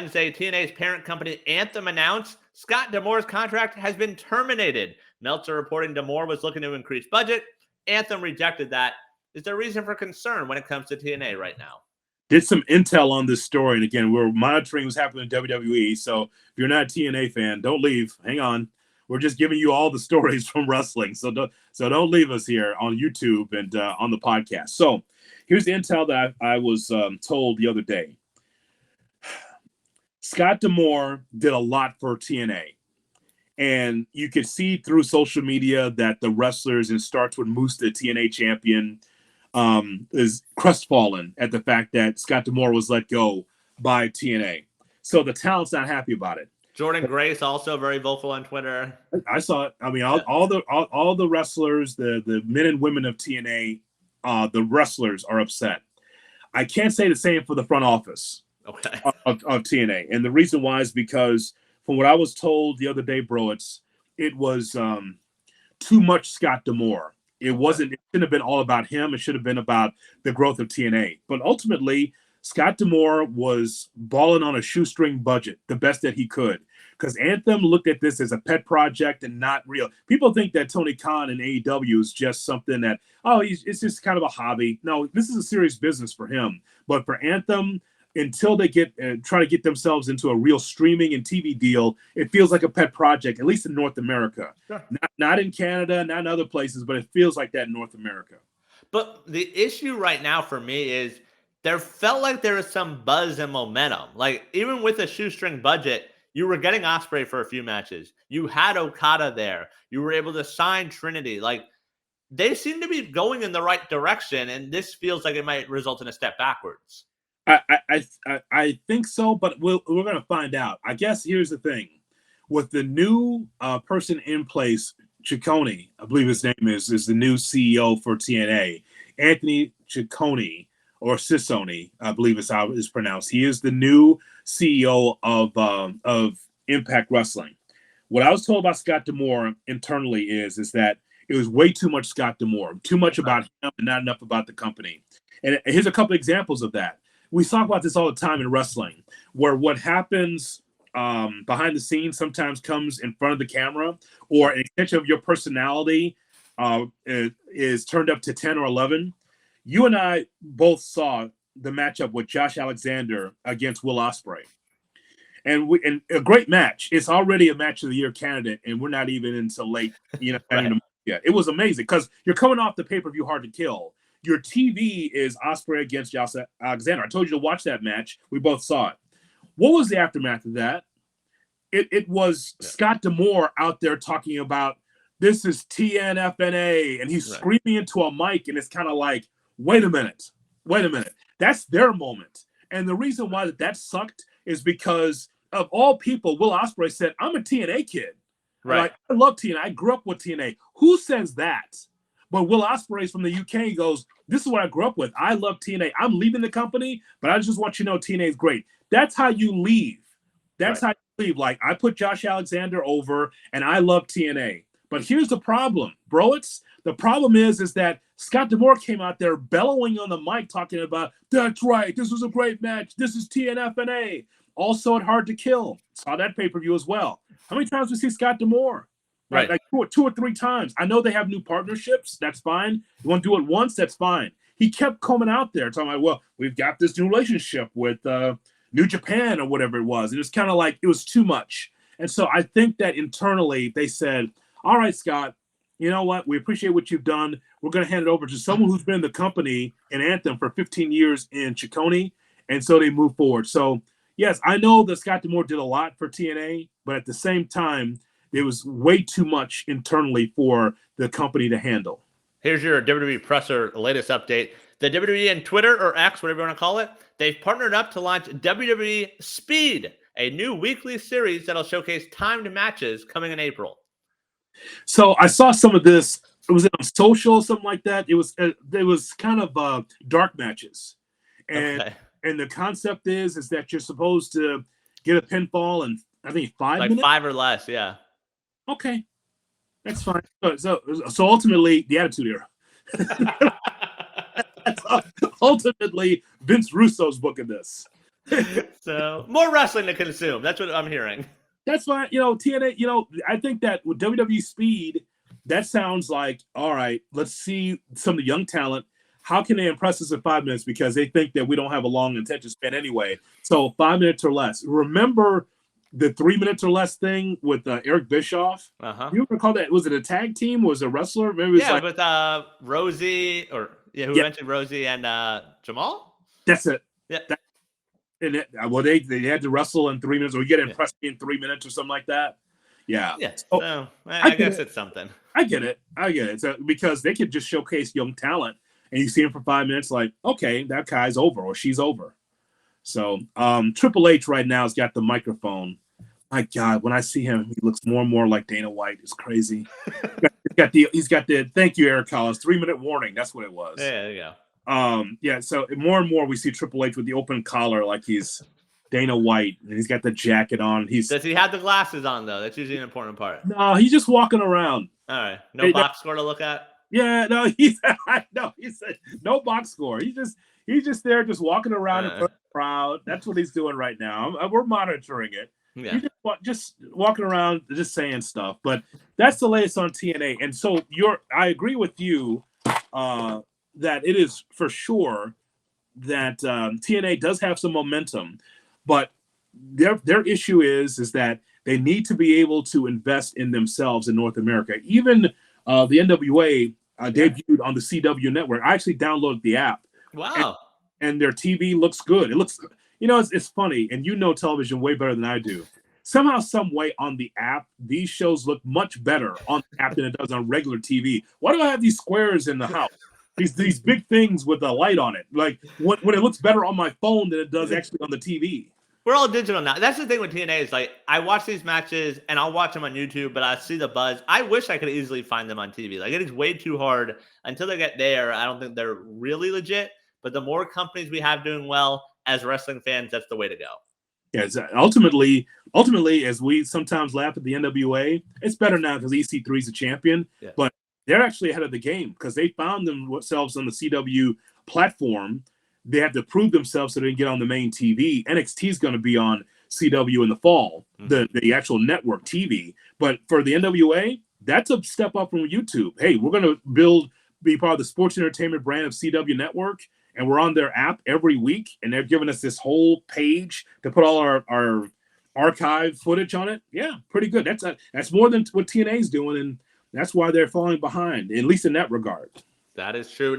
Wednesday, TNA's parent company Anthem announced Scott D'Amore's contract has been terminated. Meltzer reporting D'Amore was looking to increase budget. Anthem rejected that. Is there reason for concern when it comes to TNA right now? Did some intel on this story, and again, we're monitoring what's happening in WWE. So if you're not a TNA fan, don't leave. Hang on. We're just giving you all the stories from wrestling. So don't leave us here on YouTube and on the podcast. So here's the intel that I was told the other day. Scott D'Amore did a lot for TNA. And you could see through social media that the wrestlers, and starts with Moose, the TNA champion, is crestfallen at the fact that Scott D'Amore was let go by TNA. So the talent's not happy about it. Jordynne Grace also very vocal on Twitter. I saw it. I mean, all the wrestlers, the men and women of TNA, the wrestlers are upset. I can't say the same for the front office of TNA. And the reason why is because from what I was told the other day, Broitz, it was too much Scott D'Amore. It wasn't. It shouldn't have been all about him. It should have been about the growth of TNA. But ultimately, Scott D'Amore was balling on a shoestring budget, the best that he could, because Anthem looked at this as a pet project and not real. People think that Tony Khan and AEW is just something that, it's just kind of a hobby. No, this is a serious business for him. But for Anthem, until they try to get themselves into a real streaming and TV deal, it feels like a pet project, at least in North America. Sure. Not in Canada, not in other places, but it feels like that in North America. But the issue right now for me is there felt like there was some buzz and momentum. Like, even with a shoestring budget, you were getting Ospreay for a few matches. You had Okada there. You were able to sign Trinity. Like, they seem to be going in the right direction, and this feels like it might result in a step backwards. I think so, but we're going to find out. I guess here's the thing. With the new person in place, Ciccone, I believe his name is the new CEO for TNA, Anthony Ciccone, or Cicone, I believe is how it's pronounced. He is the new CEO of Impact Wrestling. What I was told about Scott D'Amore internally is that it was way too much Scott D'Amore, too much about him and not enough about the company. And here's a couple examples of that. We talk about this all the time in wrestling, where what happens behind the scenes sometimes comes in front of the camera, or an extension of your personality is turned up to 10 or 11. You and I both saw the matchup with Josh Alexander against Will Ospreay. And a great match. It's already a match of the year candidate, and we're not even until late, right. Yeah, it was amazing because you're coming off the pay-per-view Hard to Kill. Your TV is Ospreay against Josh Alexander. I told you to watch that match. We both saw it. What was the aftermath of that? It was Scott D'Amore out there talking about, this is TNFNA, and he's screaming into a mic, and it's kind of like, wait a minute. That's their moment. And the reason why that sucked is because of all people, Will Ospreay said, I'm a TNA kid. Right. Like, I love TNA. I grew up with TNA. Who says that? But Will Ospreay's from the UK goes, this is what I grew up with. I love TNA. I'm leaving the company, but I just want you to know TNA is great. That's how you leave. That's how you leave. Like, I put Josh Alexander over, and I love TNA. But here's the problem, Broitz. The problem is that Scott D'Amore came out there bellowing on the mic talking about, that's right, this was a great match. This is TNFNA. Also at Hard to Kill. Saw that pay-per-view as well. How many times we see Scott D'Amore? Right. Like two or three times. I know they have new partnerships. That's fine. You want to do it once? That's fine. He kept coming out there talking about, well, we've got this new relationship with New Japan or whatever it was. And it's kind of like it was too much. And so I think that internally they said, all right, Scott, you know what? We appreciate what you've done. We're going to hand it over to someone who's been in the company in Anthem for 15 years in Ciccone. And so they move forward. So, yes, I know that Scott D'Amore did a lot for TNA, but at the same time, it was way too much internally for the company to handle. Here's your WWE Presser latest update. The WWE and Twitter, or X, whatever you want to call it, they've partnered up to launch WWE Speed, a new weekly series that'll showcase timed matches coming in April. So I saw some of this. It was on social, something like that. It was kind of dark matches, and the concept is that you're supposed to get a pinfall in, I think, 5 minutes, 5 or less. Yeah. Okay, that's fine. So ultimately, the Attitude Era. Ultimately, Vince Russo's booking this. So more wrestling to consume. That's what I'm hearing. That's fine. TNA, I think that with WWE Speed, that sounds like, all right, let's see some of the young talent. How can they impress us in 5 minutes? Because they think that we don't have a long attention span anyway. So 5 minutes or less. Remember the 3 minutes or less thing with Eric Bischoff? Uh-huh. You recall that? Was it a tag team? Was it a wrestler? Maybe it was with Rosie, who mentioned Rosie and Jamal? That's it. Yeah. They had to wrestle in 3 minutes, or get impressed in 3 minutes or something like that. Yeah. Yeah. So I guess it's something. I get it. So, because they could just showcase young talent, and you see him for 5 minutes, like, okay, that guy's over or she's over. So Triple H right now has got the microphone. My God, when I see him, he looks more and more like Dana White. It's crazy. He's got the thank you, Eric Collins, 3 minute warning. That's what it was. Yeah, there you go. So more and more we see Triple H with the open collar, like he's Dana White, and he's got the jacket on. Does he have the glasses on though? That's usually an important part. No, he's just walking around. All right, no box score to look at. Yeah, no, he's no box score. He's just there, just walking around in front of the crowd. That's what he's doing right now. We're monitoring it. Yeah. He's just walking around, just saying stuff. But that's the latest on TNA. And so I agree with you that it is for sure that TNA does have some momentum, but their issue is that they need to be able to invest in themselves in North America. Even the NWA debuted on the CW network. I actually downloaded the app. Wow. And their TV looks good. It looks, it's funny, and television way better than I do. Somehow, some way on the app, these shows look much better on the app than it does on regular TV. Why do I have these squares in the house? These big things with a light on it. Like when it looks better on my phone than it does actually on the TV. We're all digital now. That's the thing with TNA is like I watch these matches and I'll watch them on YouTube, but I see the buzz. I wish I could easily find them on TV. Like it is way too hard until they get there. I don't think they're really legit. But the more companies we have doing well as wrestling fans, that's the way to go. Yeah, ultimately, as we sometimes laugh at the NWA, it's better now because EC3 is a champion. Yeah. But they're actually ahead of the game because they found themselves on the CW platform. They have to prove themselves so they can get on the main TV. NXT is going to be on CW in the fall, the actual network TV. But for the NWA, that's a step up from YouTube. Hey, we're going to be part of the sports entertainment brand of CW Network, and we're on their app every week, and they're giving us this whole page to put all our archive footage on it. Yeah, pretty good. That's more than what TNA is doing, and that's why they're falling behind, at least in that regard. That is true.